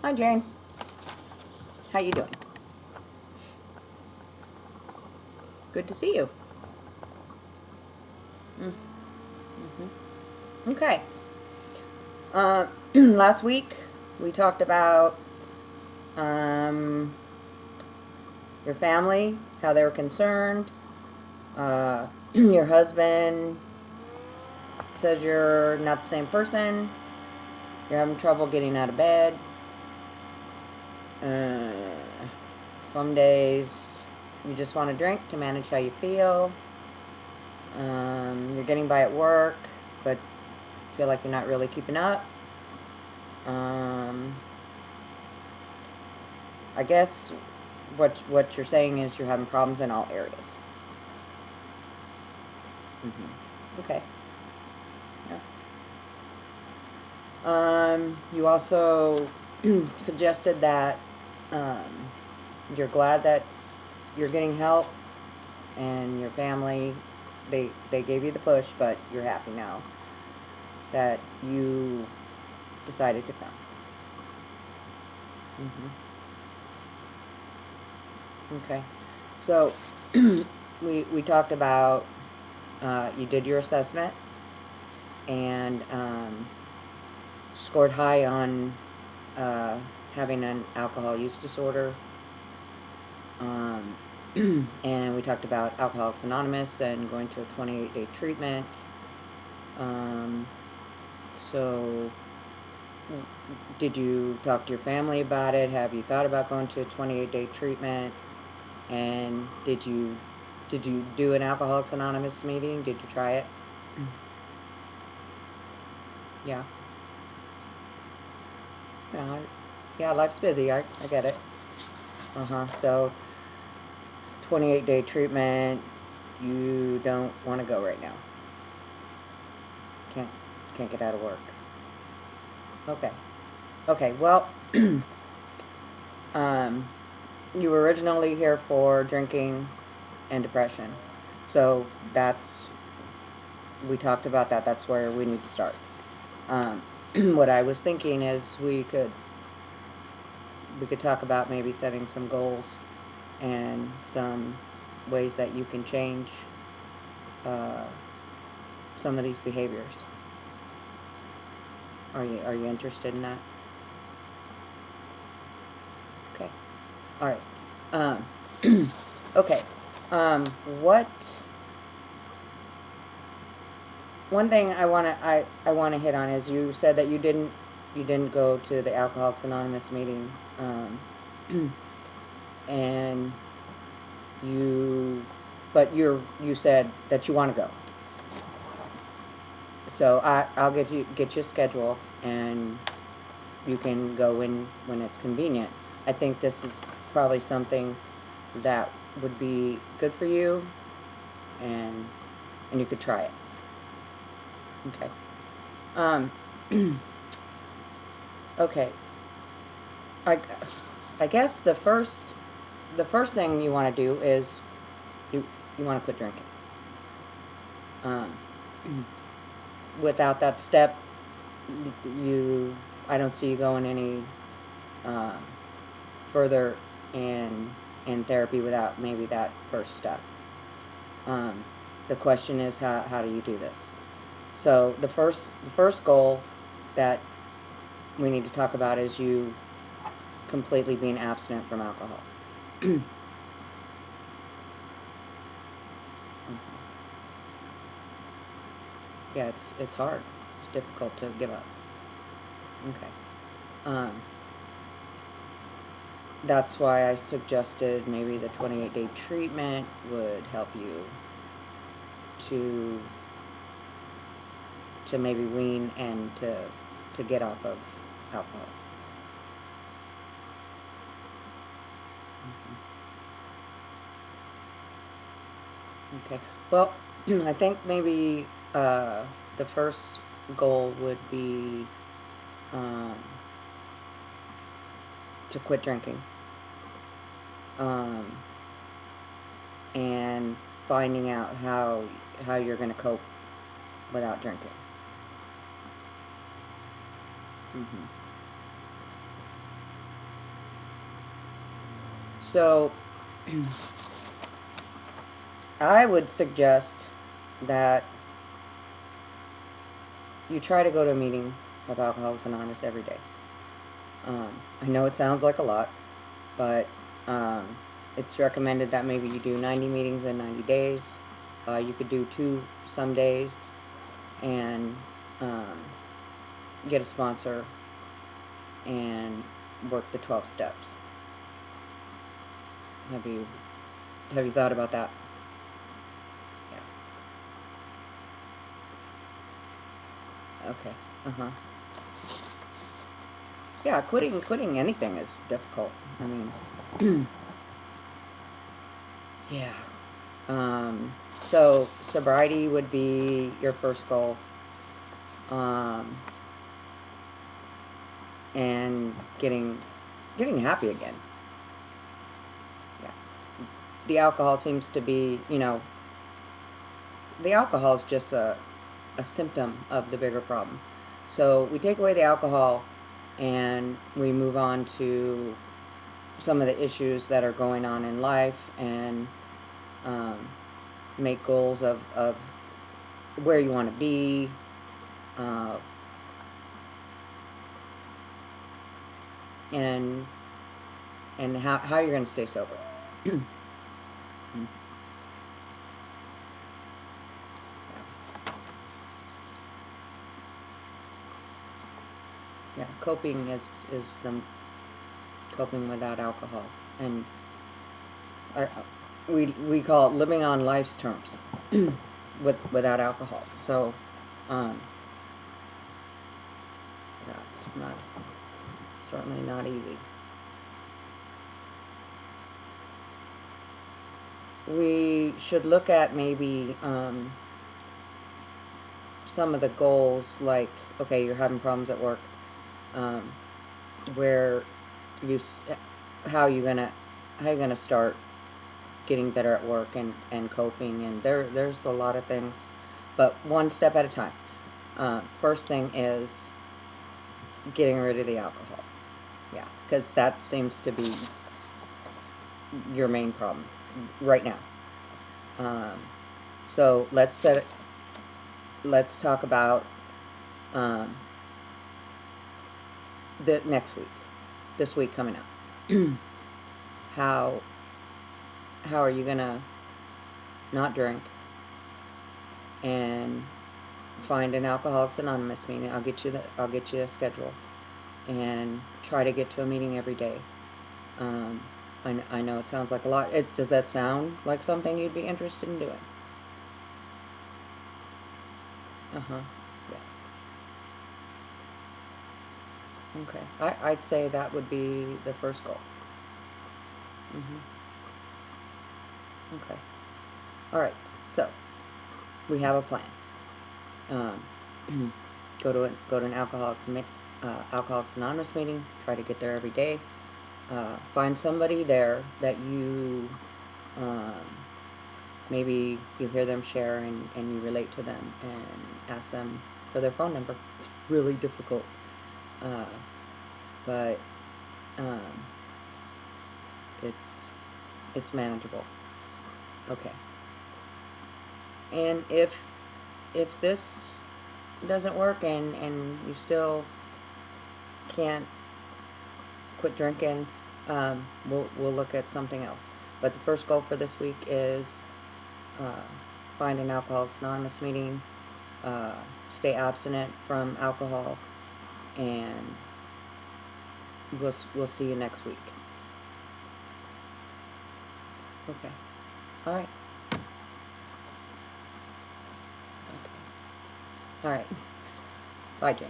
Hi, Jane. How you doing? Good to see you. Okay. Last week we talked about um, your family, how they were concerned. Your husband says you're not the same person. You're having trouble getting out of bed. Uh, some days you just want to drink to manage how you feel. You're getting by at work, but feel like you're not really keeping up. I guess what you're saying is you're having problems in all areas. Okay. You also suggested that you're glad that you're getting help and your family, they gave you the push, but you're happy now that you decided to come. Okay. So we talked about you did your assessment and scored high on having an alcohol use disorder. And we talked about Alcoholics Anonymous and going to a 28-day treatment. So did you talk to your family about it? Have you thought about going to a 28-day treatment? And did you do an Alcoholics Anonymous meeting? Did you try it? Yeah. Yeah, life's busy. I get it. So 28-day treatment, you don't want to go right now. Can't get out of work. Okay, well, you were originally here for drinking and depression. So we talked about that. That's where we need to start. What I was thinking is we could talk about maybe setting some goals and some ways that you can change some of these behaviors. Are you interested in that? Okay. All right. Okay. What? One thing I wanna hit on is you said that you didn't go to the Alcoholics Anonymous meeting, and you said that you want to go. So I'll get you a schedule and you can go when it's convenient. I think this is probably something that would be good for you, and you could try it. Okay. Okay. I guess the first thing you want to do is you want to quit drinking. Without that step, I don't see you going any further in therapy without maybe that first step. The question is how do you do this? So the first goal that we need to talk about is you completely being abstinent from alcohol. Yeah, it's hard. It's difficult to give up. Okay. That's why I suggested maybe the 28-day treatment would help you to maybe wean and to get off of alcohol. Okay. Well, I think maybe the first goal would be to quit drinking. And finding out how you're going to cope without drinking. So, I would suggest that you try to go to a meeting of Alcoholics Anonymous every day. I know it sounds like a lot, but it's recommended that maybe you do 90 meetings in 90 days. You could do 2 some days, and get a sponsor and work the 12 steps. Have you thought about that? Yeah. Okay. Uh-huh. Yeah, quitting anything is difficult. I mean, yeah. So sobriety would be your first goal. And getting happy again. Yeah. The alcohol seems to be, the alcohol is just a symptom of the bigger problem. So we take away the alcohol and we move on to some of the issues that are going on in life, and make goals of where you want to be, and how you're going to stay sober. Yeah, coping is the coping without alcohol, and we call it living on life's terms without alcohol. So, yeah, it's certainly not easy. We should look at maybe some of the goals, like, okay, you're having problems at work, where how you gonna start getting better at work and coping, and there's a lot of things, but one step at a time. First thing is getting rid of the alcohol. Yeah, because that seems to be your main problem right now. So let's talk about the next week, this week coming up. how are you gonna not drink and find an Alcoholics Anonymous meeting? I'll get you a schedule, and try to get to a meeting every day. I know it sounds like a lot. Does that sound like something you'd be interested in doing? Uh-huh. Yeah. Okay. I'd say that would be the first goal. Okay. All right. So we have a plan. Go to an Alcoholics Anonymous meeting. Try to get there every day. Find somebody there that you maybe you hear them share, and you relate to them, and ask them for their phone number. It's really difficult, but it's manageable. Okay. And if this doesn't work, and you still can't quit drinking, we'll look at something else. But the first goal for this week is find an Alcoholics Anonymous meeting, stay abstinent from alcohol, and we'll see you next week. Okay. All right. Okay. All right. Bye, Jane.